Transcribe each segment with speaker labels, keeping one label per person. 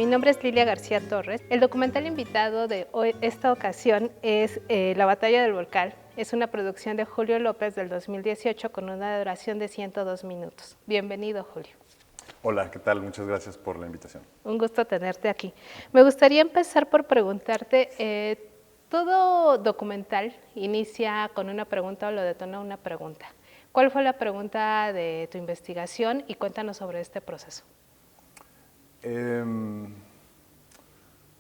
Speaker 1: Mi nombre es Lilia García Torres. El documental invitado de esta ocasión es La Batalla del Volcán. Es una producción de Julio López del 2018 con una duración de 102 minutos. Bienvenido, Julio.
Speaker 2: Hola, ¿qué tal? Muchas gracias por la invitación.
Speaker 1: Un gusto tenerte aquí. Me gustaría empezar por preguntarte, todo documental inicia con una pregunta o lo detona una pregunta. ¿Cuál fue la pregunta de tu investigación y cuéntanos sobre este proceso?
Speaker 2: En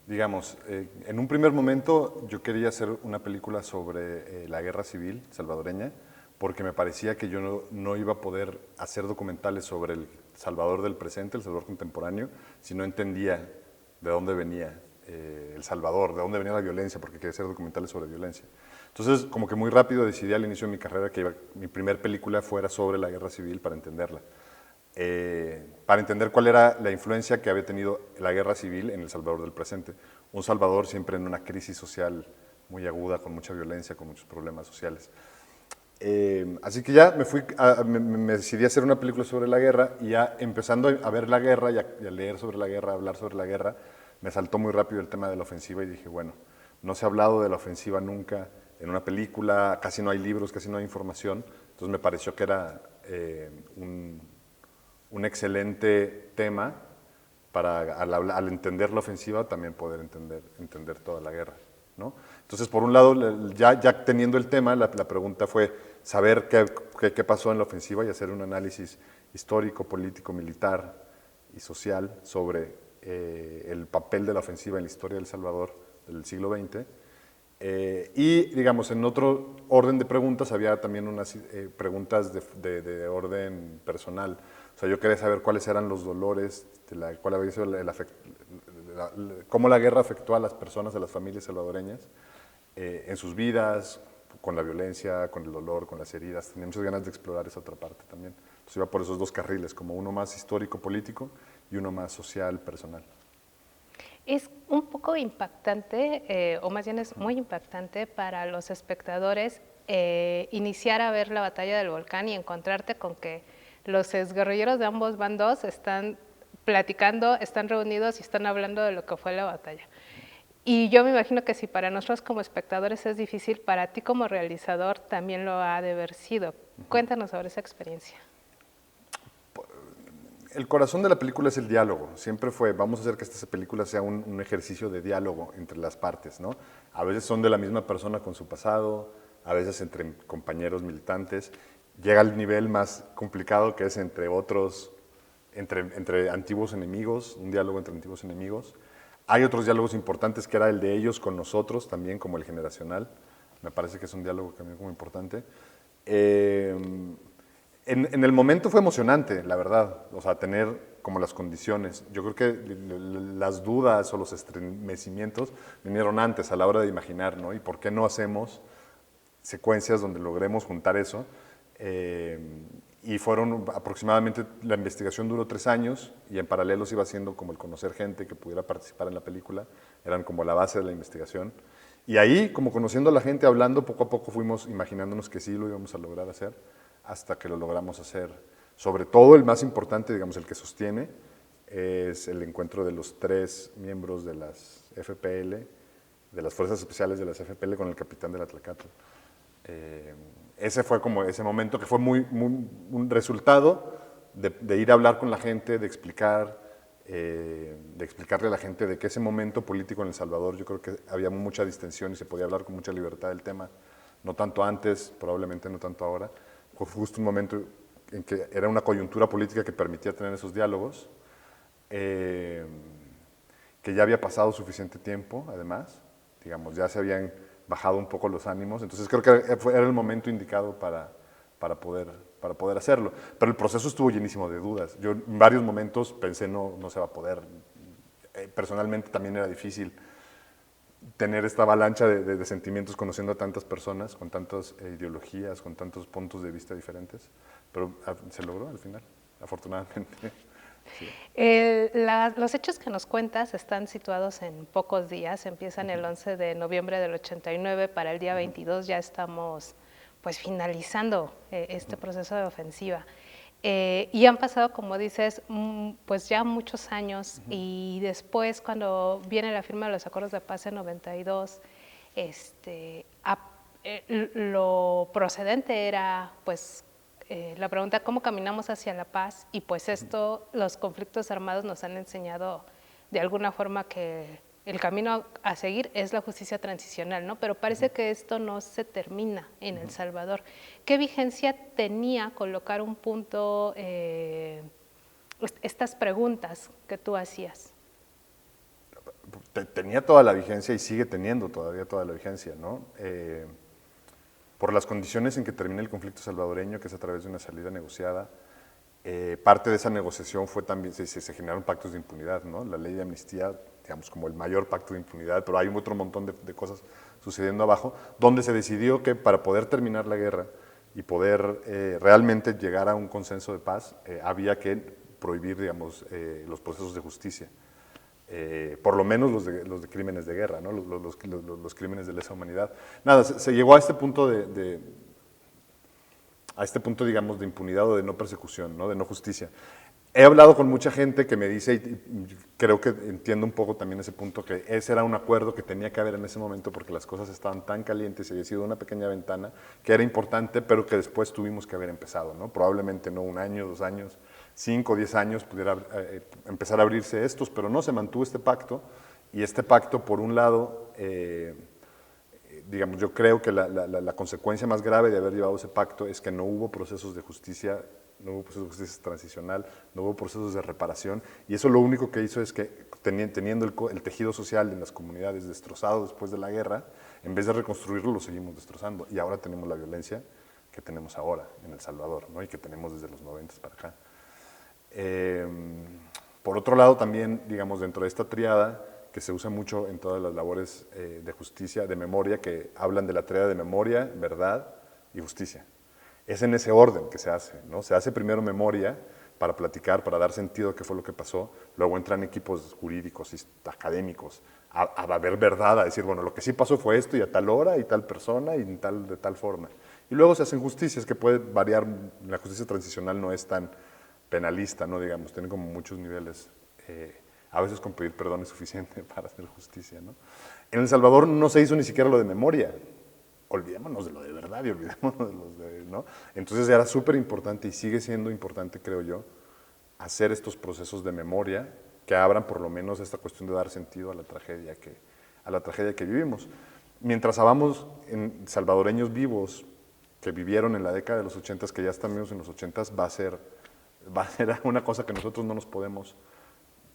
Speaker 2: un primer momento yo quería hacer una película sobre la guerra civil salvadoreña porque me parecía que yo no iba a poder hacer documentales sobre el Salvador del presente, el Salvador contemporáneo, si no entendía de dónde venía El Salvador, de dónde venía la violencia, porque quería hacer documentales sobre violencia. Entonces, como que muy rápido decidí al inicio de mi carrera que mi primer película fuera sobre la guerra civil para entenderla. Para entender cuál era la influencia que había tenido la guerra civil en El Salvador del presente. Un Salvador siempre en una crisis social muy aguda, con mucha violencia, con muchos problemas sociales. Así que ya me decidí a hacer una película sobre la guerra y ya empezando a ver la guerra y a leer sobre la guerra, a hablar sobre la guerra, me saltó muy rápido el tema de la ofensiva y dije, bueno, no se ha hablado de la ofensiva nunca en una película, casi no hay libros, casi no hay información, entonces me pareció que era un excelente tema para al entender la ofensiva también poder entender toda la guerra, ¿no? Entonces, por un lado, ya teniendo el tema, la pregunta fue saber qué pasó en la ofensiva y hacer un análisis histórico, político, militar y social sobre el papel de la ofensiva en la historia de El Salvador del siglo XX. Y, digamos, en otro orden de preguntas había también unas preguntas de orden personal. O sea, yo quería saber cuáles eran los dolores, cuál había sido cómo la guerra afectó a las personas, a las familias salvadoreñas, en sus vidas, con la violencia, con el dolor, con las heridas. Tenía muchas ganas de explorar esa otra parte también. Entonces iba por esos dos carriles, como uno más histórico-político y uno más social-personal.
Speaker 1: Es un poco impactante, o más bien es muy impactante para los espectadores iniciar a ver la batalla del volcán y encontrarte con que los exguerrilleros de ambos bandos están platicando, están reunidos y están hablando de lo que fue la batalla. Y yo me imagino que si para nosotros como espectadores es difícil, para ti como realizador también lo ha de haber sido. Cuéntanos sobre esa experiencia.
Speaker 2: El corazón de la película es el diálogo. Siempre fue, vamos a hacer que esta película sea un ejercicio de diálogo entre las partes, ¿no? A veces son de la misma persona con su pasado, a veces entre compañeros militantes. Llega al nivel más complicado que es entre otros, entre antiguos enemigos, un diálogo entre antiguos enemigos. Hay otros diálogos importantes que era el de ellos con nosotros también, como el generacional. Me parece que es un diálogo también muy importante. En el momento fue emocionante, la verdad, o sea, tener como las condiciones. Yo creo que las dudas o los estremecimientos vinieron antes, a la hora de imaginar, ¿no? Y por qué no hacemos secuencias donde logremos juntar eso. Y fueron aproximadamente, la investigación duró 3 años y en paralelo se iba haciendo como el conocer gente que pudiera participar en la película, eran como la base de la investigación. Y ahí, como conociendo a la gente, hablando, poco a poco fuimos imaginándonos que sí lo íbamos a lograr hacer, hasta que lo logramos hacer. Sobre todo el más importante, digamos, el que sostiene, es el encuentro de los 3 miembros de las FPL, de las Fuerzas Especiales de las FPL con el capitán del Atlacatl. Ese fue como ese momento que fue un resultado de ir a hablar con la gente, de explicarle a la gente de que ese momento político en El Salvador, yo creo que había mucha distensión y se podía hablar con mucha libertad del tema, no tanto antes, probablemente no tanto ahora. Fue justo un momento en que era una coyuntura política que permitía tener esos diálogos, que ya había pasado suficiente tiempo, además, digamos, ya se habían bajado un poco los ánimos, entonces creo que era el momento indicado para poder hacerlo. Pero el proceso estuvo llenísimo de dudas. Yo en varios momentos pensé no se va a poder. Personalmente también era difícil tener esta avalancha de sentimientos conociendo a tantas personas, con tantas ideologías, con tantos puntos de vista diferentes, pero se logró al final, afortunadamente. Sí.
Speaker 1: Los hechos que nos cuentas están situados en pocos días, empiezan el 11 de noviembre del 89, para el día 22 ya estamos pues finalizando este proceso de ofensiva. Y han pasado, como dices, pues ya muchos años, y después cuando viene la firma de los acuerdos de paz en 92, lo procedente era pues la pregunta cómo caminamos hacia la paz, y pues esto, los conflictos armados nos han enseñado de alguna forma que el camino a seguir es la justicia transicional, ¿no? Pero parece que esto no se termina en El Salvador. ¿Qué vigencia tenía colocar un punto, estas preguntas que tú hacías?
Speaker 2: Tenía toda la vigencia y sigue teniendo todavía toda la vigencia, ¿no? Por las condiciones en que termina el conflicto salvadoreño, que es a través de una salida negociada, parte de esa negociación fue también, se generaron pactos de impunidad, ¿no? La ley de amnistía, digamos, como el mayor pacto de impunidad, pero hay otro montón de cosas sucediendo abajo, donde se decidió que para poder terminar la guerra y poder realmente llegar a un consenso de paz, había que prohibir, digamos, los procesos de justicia. Por lo menos los de crímenes de guerra, ¿no? Los crímenes de lesa humanidad. Nada, se llegó a este punto digamos, de impunidad o de no persecución, ¿no? De no justicia. He hablado con mucha gente que me dice, y creo que entiendo un poco también ese punto, que ese era un acuerdo que tenía que haber en ese momento porque las cosas estaban tan calientes y había sido una pequeña ventana que era importante, pero que después tuvimos que haber empezado, ¿no? Probablemente no 1 año, 2 años, 5, 10 años pudiera empezar a abrirse estos, pero no, se mantuvo este pacto, y este pacto, por un lado, digamos, yo creo que la consecuencia más grave de haber llevado ese pacto es que no hubo procesos de justicia, no hubo procesos de justicia transicional, no hubo procesos de reparación, y eso lo único que hizo es que, teniendo el tejido social en las comunidades destrozado después de la guerra, en vez de reconstruirlo, lo seguimos destrozando, y ahora tenemos la violencia que tenemos ahora en El Salvador, ¿no? Y que tenemos desde los 90 para acá. Por otro lado, también, digamos, dentro de esta triada, que se usa mucho en todas las labores de justicia, de memoria, que hablan de la tríada de memoria, verdad y justicia. Es en ese orden que se hace, ¿no? Se hace primero memoria para platicar, para dar sentido a qué fue lo que pasó, luego entran equipos jurídicos y académicos a ver verdad, a decir, bueno, lo que sí pasó fue esto y a tal hora y tal persona y de tal forma. Y luego se hacen justicias que puede variar, la justicia transicional no es tan penalista, ¿no? Digamos, tiene como muchos niveles. A veces con pedir perdón es suficiente para hacer justicia, ¿no? En El Salvador no se hizo ni siquiera lo de memoria. Olvidémonos de lo de verdad y olvidémonos de los de, ¿no? Entonces era súper importante y sigue siendo importante, creo yo, hacer estos procesos de memoria que abran por lo menos esta cuestión de dar sentido a la tragedia que vivimos. Mientras habamos en salvadoreños vivos que vivieron en la década de los 80, que ya están vivos en los 80, va a ser una cosa que nosotros no nos podemos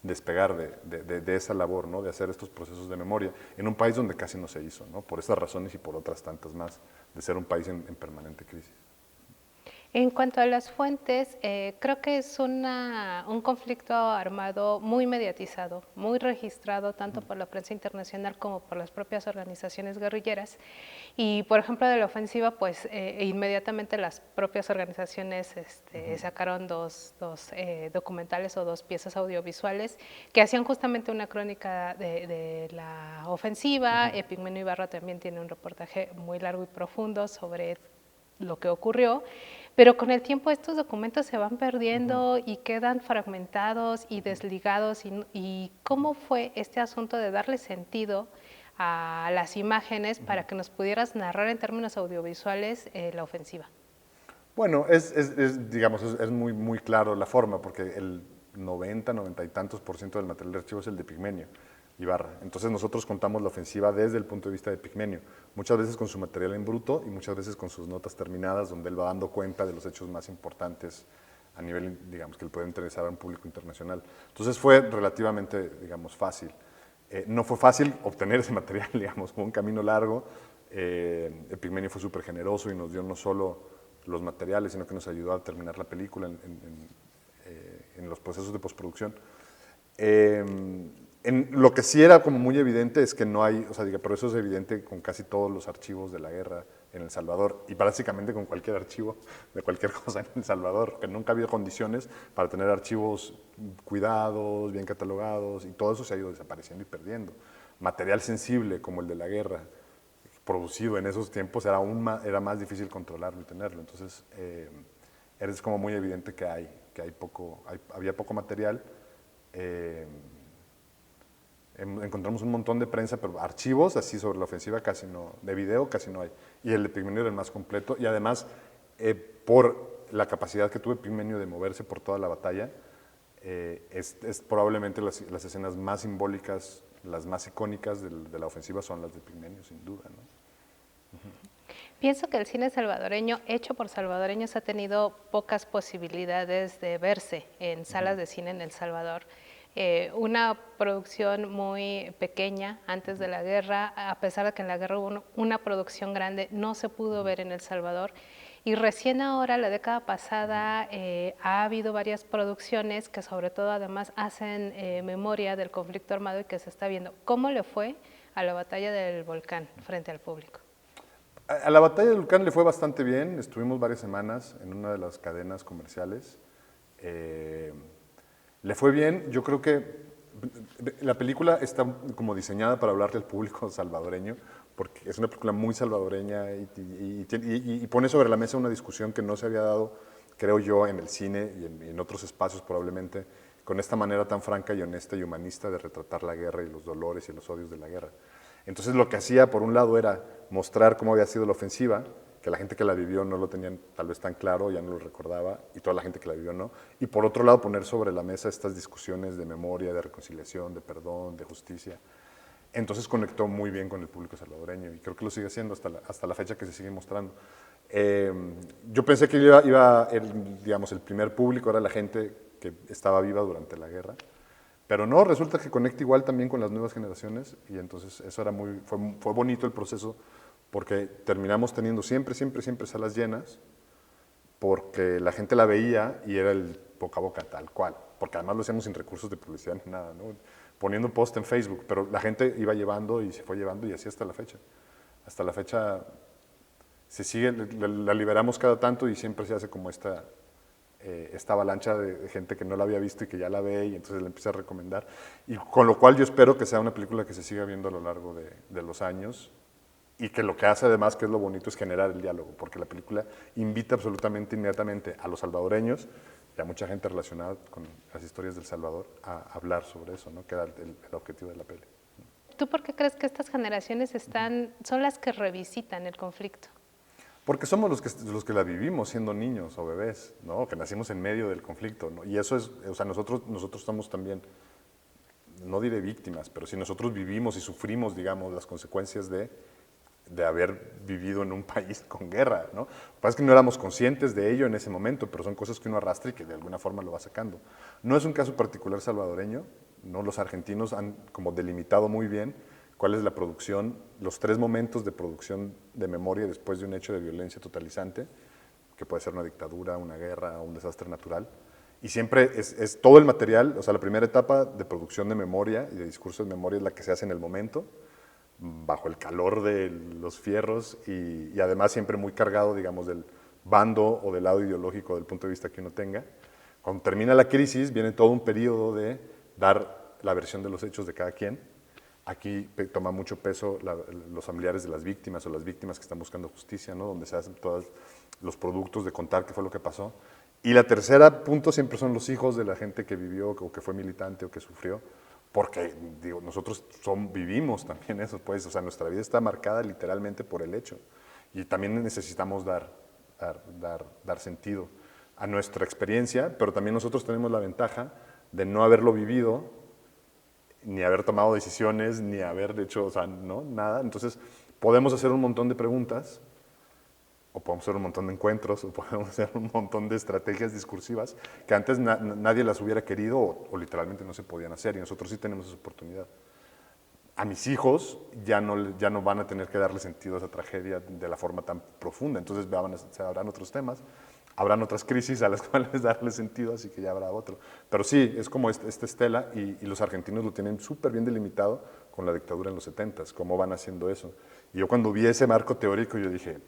Speaker 2: despegar de esa labor, ¿no? De hacer estos procesos de memoria, en un país donde casi no se hizo, ¿no? Por estas razones y por otras tantas más, de ser un país en permanente crisis.
Speaker 1: En cuanto a las fuentes, creo que es un conflicto armado muy mediatizado, muy registrado tanto por la prensa internacional como por las propias organizaciones guerrilleras. Y, por ejemplo, de la ofensiva, pues inmediatamente las propias organizaciones sacaron dos documentales o 2 piezas audiovisuales que hacían justamente una crónica de la ofensiva. Epigmenio Ibarra también tiene un reportaje muy largo y profundo sobre lo que ocurrió, pero con el tiempo estos documentos se van perdiendo y quedan fragmentados y desligados. ¿Y cómo fue este asunto de darle sentido a las imágenes para que nos pudieras narrar en términos audiovisuales la ofensiva?
Speaker 2: Bueno, digamos, es muy, muy claro la forma, porque el 90 y tantos % del material de archivo es el de Epigmenio Ibarra. Entonces nosotros contamos la ofensiva desde el punto de vista de Epigmenio, muchas veces con su material en bruto y muchas veces con sus notas terminadas, donde él va dando cuenta de los hechos más importantes a nivel, digamos, que le puede interesar a un público internacional. Entonces fue relativamente, digamos, fácil. No fue fácil obtener ese material, digamos, fue un camino largo. Epigmenio fue súper generoso y nos dio no solo los materiales, sino que nos ayudó a terminar la película en los procesos de postproducción. Lo que sí era como muy evidente es que no hay, o sea, pero eso es evidente con casi todos los archivos de la guerra en El Salvador y básicamente con cualquier archivo de cualquier cosa en El Salvador, que nunca ha habido condiciones para tener archivos cuidados, bien catalogados, y todo eso se ha ido desapareciendo y perdiendo. Material sensible como el de la guerra, producido en esos tiempos, era más difícil controlarlo y tenerlo. Entonces, es como muy evidente que había poco material. Encontramos un montón de prensa, pero archivos así sobre la ofensiva casi no, de video casi no hay. Y el de Pigmenio era el más completo. Y además, por la capacidad que tuve Pigmenio de moverse por toda la batalla, es probablemente las escenas más simbólicas, las más icónicas de la ofensiva son las de Pigmenio, sin duda, ¿no?
Speaker 1: Pienso que el cine salvadoreño, hecho por salvadoreños, ha tenido pocas posibilidades de verse en salas de cine en El Salvador. Una producción muy pequeña antes de la guerra, a pesar de que en la guerra hubo una producción grande, no se pudo ver en El Salvador. Y recién ahora, la década pasada, ha habido varias producciones que sobre todo además hacen memoria del conflicto armado y que se está viendo. ¿Cómo le fue a la batalla del Volcán frente al público?
Speaker 2: A la batalla del Volcán le fue bastante bien, estuvimos varias semanas en una de las cadenas comerciales. Le fue bien, yo creo que la película está como diseñada para hablarle al público salvadoreño, porque es una película muy salvadoreña y pone sobre la mesa una discusión que no se había dado, creo yo, en el cine y en otros espacios probablemente, con esta manera tan franca y honesta y humanista de retratar la guerra y los dolores y los odios de la guerra. Entonces lo que hacía, por un lado, era mostrar cómo había sido la ofensiva, que la gente que la vivió no lo tenían tal vez tan claro, ya no lo recordaba, y toda la gente que la vivió no. Y por otro lado, poner sobre la mesa estas discusiones de memoria, de reconciliación, de perdón, de justicia. Entonces conectó muy bien con el público salvadoreño y creo que lo sigue haciendo hasta la fecha que se sigue mostrando. Yo pensé que digamos, el primer público era la gente que estaba viva durante la guerra, pero no, resulta que conecta igual también con las nuevas generaciones y entonces eso era fue bonito el proceso porque terminamos teniendo siempre salas llenas porque la gente la veía y era el boca a boca tal cual, porque además lo hacíamos sin recursos de publicidad ni nada, ¿no? Poniendo un post en Facebook, pero la gente iba llevando y se fue llevando y así hasta la fecha. Hasta la fecha se sigue, la liberamos cada tanto y siempre se hace como esta avalancha de gente que no la había visto y que ya la ve y entonces la empieza a recomendar. Y con lo cual yo espero que sea una película que se siga viendo a lo largo de los años y que lo que hace además, que es lo bonito, es generar el diálogo, porque la película invita absolutamente inmediatamente a los salvadoreños y a mucha gente relacionada con las historias del Salvador a hablar sobre eso, ¿no? Que era el objetivo de la peli.
Speaker 1: ¿Tú por qué crees que estas generaciones son las que revisitan el conflicto?
Speaker 2: Porque somos los que la vivimos siendo niños o bebés, ¿no? Que nacimos en medio del conflicto, ¿no? Y eso es, o sea, nosotros estamos también, no diré víctimas, pero si nosotros vivimos y sufrimos, digamos, las consecuencias de haber vivido en un país con guerra, ¿no? Lo que pasa es que no éramos conscientes de ello en ese momento, pero son cosas que uno arrastra y que de alguna forma lo va sacando. No es un caso particular salvadoreño, ¿no? Los argentinos han como delimitado muy bien cuál es la producción, los 3 momentos de producción de memoria después de un hecho de violencia totalizante, que puede ser una dictadura, una guerra o un desastre natural. Y siempre es todo el material, o sea, la primera etapa de producción de memoria y de discurso de memoria es la que se hace en el momento, bajo el calor de los fierros y además siempre muy cargado, digamos, del bando o del lado ideológico del punto de vista que uno tenga. Cuando termina la crisis viene todo un periodo de dar la versión de los hechos de cada quien. Aquí toma mucho peso los familiares de las víctimas o las víctimas que están buscando justicia, ¿no? Donde se hacen todos los productos de contar qué fue lo que pasó. Y la tercera punto siempre son los hijos de la gente que vivió o que fue militante o que sufrió, porque digo, nosotros vivimos también eso, pues, o sea, nuestra vida está marcada literalmente por el hecho. Y también necesitamos dar sentido a nuestra experiencia, pero también nosotros tenemos la ventaja de no haberlo vivido, ni haber tomado decisiones, ni haber hecho, o sea, no, nada. Entonces, podemos hacer un montón de preguntas, o podemos hacer un montón de encuentros, o podemos hacer un montón de estrategias discursivas que antes nadie las hubiera querido o literalmente no se podían hacer, y nosotros sí tenemos esa oportunidad. A mis hijos ya no van a tener que darle sentido a esa tragedia de la forma tan profunda, entonces habrán otros temas, habrán otras crisis a las cuales darle sentido, así que ya habrá otro. Pero sí, es como esta estela y los argentinos lo tienen súper bien delimitado con la dictadura en los 70s, cómo van haciendo eso. Y yo cuando vi ese marco teórico, yo dije,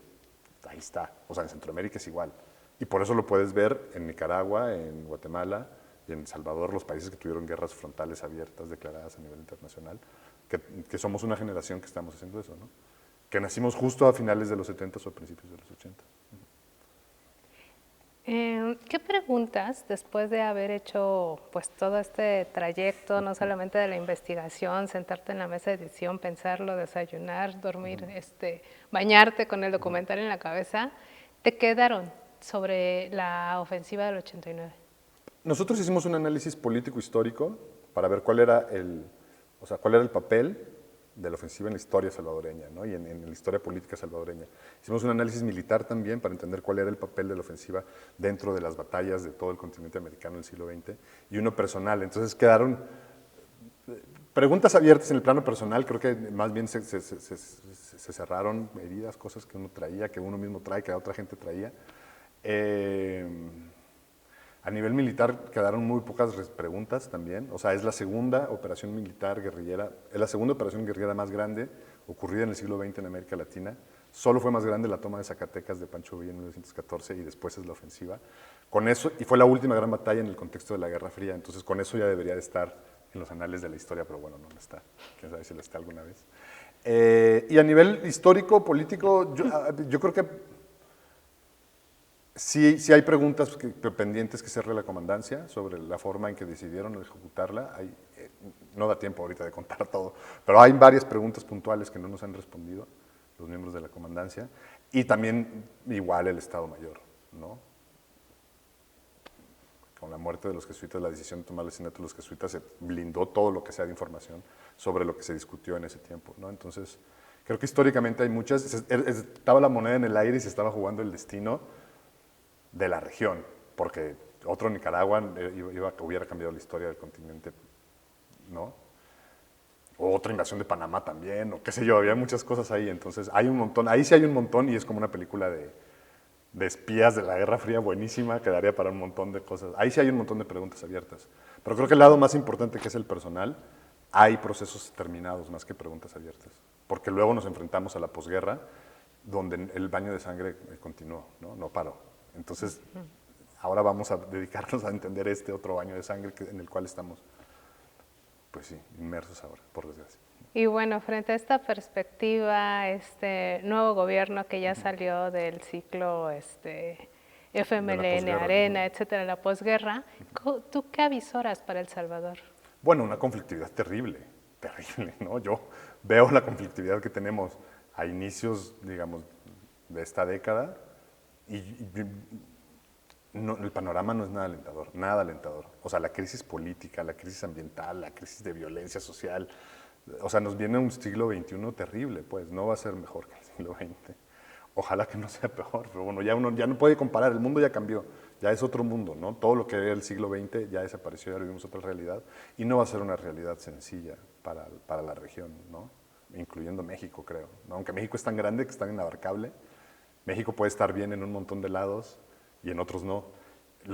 Speaker 2: ahí está, o sea, en Centroamérica es igual. Y por eso lo puedes ver en Nicaragua, en Guatemala y en El Salvador, los países que tuvieron guerras frontales abiertas declaradas a nivel internacional, que somos una generación que estamos haciendo eso, ¿no? Que nacimos justo a finales de los 70s o a principios de los 80.
Speaker 1: ¿Qué preguntas, después de haber hecho pues todo este trayecto, no solamente de la investigación, sentarte en la mesa de edición, pensarlo, desayunar, dormir, bañarte con el documental en la cabeza, te quedaron sobre la ofensiva del 89?
Speaker 2: Nosotros hicimos un análisis político-histórico para ver cuál era cuál era el papel de la ofensiva en la historia salvadoreña, ¿no? Y en la historia política salvadoreña. Hicimos un análisis militar también para entender cuál era el papel de la ofensiva dentro de las batallas de todo el continente americano del siglo XX, y uno personal. Entonces quedaron preguntas abiertas en el plano personal. Creo que más bien se cerraron heridas, cosas que uno traía, que uno mismo trae, que otra gente traía. A nivel militar quedaron muy pocas preguntas también. O sea, es la segunda operación militar guerrillera, es la segunda operación guerrillera más grande ocurrida en el siglo XX en América Latina. Solo fue más grande la toma de Zacatecas de Pancho Villa en 1914 y después es la ofensiva. Con eso, y fue la última gran batalla en el contexto de la Guerra Fría, entonces con eso ya debería de estar en los anales de la historia, pero bueno, no lo está. Quién sabe si lo está alguna vez. Y a nivel histórico, político, yo creo que sí hay preguntas pendientes que hacerle a la comandancia sobre la forma en que decidieron ejecutarla. No da tiempo ahorita de contar todo, pero hay varias preguntas puntuales que no nos han respondido los miembros de la comandancia, y también igual el Estado Mayor, ¿no? Con la muerte de los jesuitas, la decisión de tomar el asesinato de los jesuitas, se blindó todo lo que sea de información sobre lo que se discutió en ese tiempo, ¿no? Entonces, creo que históricamente hay muchas. Estaba la moneda en el aire y se estaba jugando el destino de la región, porque otro Nicaragua hubiera cambiado la historia del continente, ¿no? O otra invasión de Panamá también, o qué sé yo, había muchas cosas ahí. Entonces hay un montón, ahí sí hay un montón, y es como una película de espías de la Guerra Fría buenísima, que daría para un montón de cosas. Ahí sí hay un montón de preguntas abiertas. Pero creo que el lado más importante, que es el personal, hay procesos terminados más que preguntas abiertas, porque luego nos enfrentamos a la posguerra, donde el baño de sangre continuó, no paró. Entonces, ahora vamos a dedicarnos a entender este otro baño de sangre en el cual estamos, pues sí, inmersos ahora, por desgracia.
Speaker 1: Y bueno, frente a esta perspectiva, este nuevo gobierno que ya salió del ciclo FMLN, Arena, etcétera, la posguerra, ¿tú qué avisoras para El Salvador?
Speaker 2: Bueno, una conflictividad terrible, ¿no? Yo veo la conflictividad que tenemos a inicios, digamos, de esta década, y no, el panorama no es nada alentador, nada alentador. O sea, la crisis política, la crisis ambiental, la crisis de violencia social, o sea, nos viene un siglo XXI terrible, pues, no va a ser mejor que el siglo XX. Ojalá que no sea peor, pero bueno, uno ya no puede comparar, el mundo ya cambió, ya es otro mundo, ¿no? Todo lo que era el siglo XX ya desapareció, ya vivimos otra realidad, y no va a ser una realidad sencilla para la región, ¿no? Incluyendo México, creo, ¿no? Aunque México es tan grande que es tan inabarcable, México puede estar bien en un montón de lados y en otros no.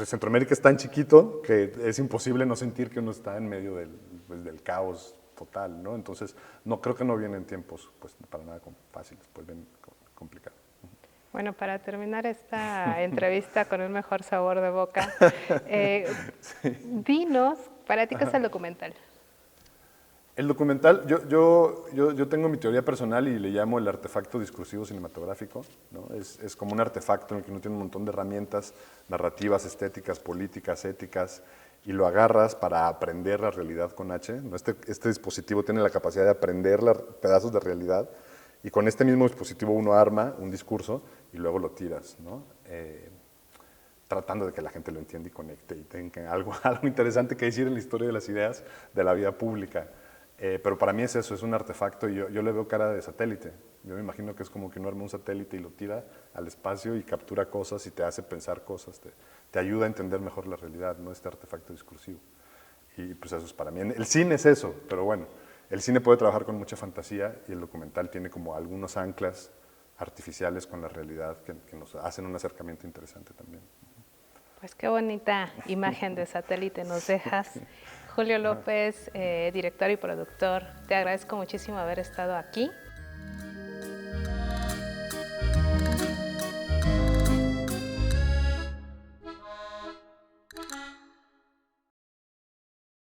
Speaker 2: Centroamérica es tan chiquito que es imposible no sentir que uno está en medio del caos total, ¿no? Entonces, creo que no vienen tiempos pues, para nada fáciles, pues bien complicados.
Speaker 1: Bueno, para terminar esta entrevista con un mejor sabor de boca, sí. Dinos, ¿para ti qué es el documental?
Speaker 2: El documental, yo tengo mi teoría personal y le llamo el artefacto discursivo cinematográfico, ¿no? Es como un artefacto en el que uno tiene un montón de herramientas narrativas, estéticas, políticas, éticas, y lo agarras para aprender la realidad con H, ¿no? Este dispositivo tiene la capacidad de aprender pedazos de realidad, y con este mismo dispositivo uno arma un discurso y luego lo tiras, ¿no? Tratando de que la gente lo entienda y conecte y tenga algo interesante que decir en la historia de las ideas de la vida pública. Pero para mí es eso, es un artefacto, y yo le veo cara de satélite. Yo me imagino que es como que uno arma un satélite y lo tira al espacio y captura cosas y te hace pensar cosas, te ayuda a entender mejor la realidad, ¿no? Este artefacto discursivo. Y pues eso es para mí. El cine es eso, pero bueno, el cine puede trabajar con mucha fantasía, y el documental tiene como algunos anclas artificiales con la realidad que nos hacen un acercamiento interesante también.
Speaker 1: Pues qué bonita imagen de satélite nos dejas. Julio López, director y productor, te agradezco muchísimo haber estado aquí.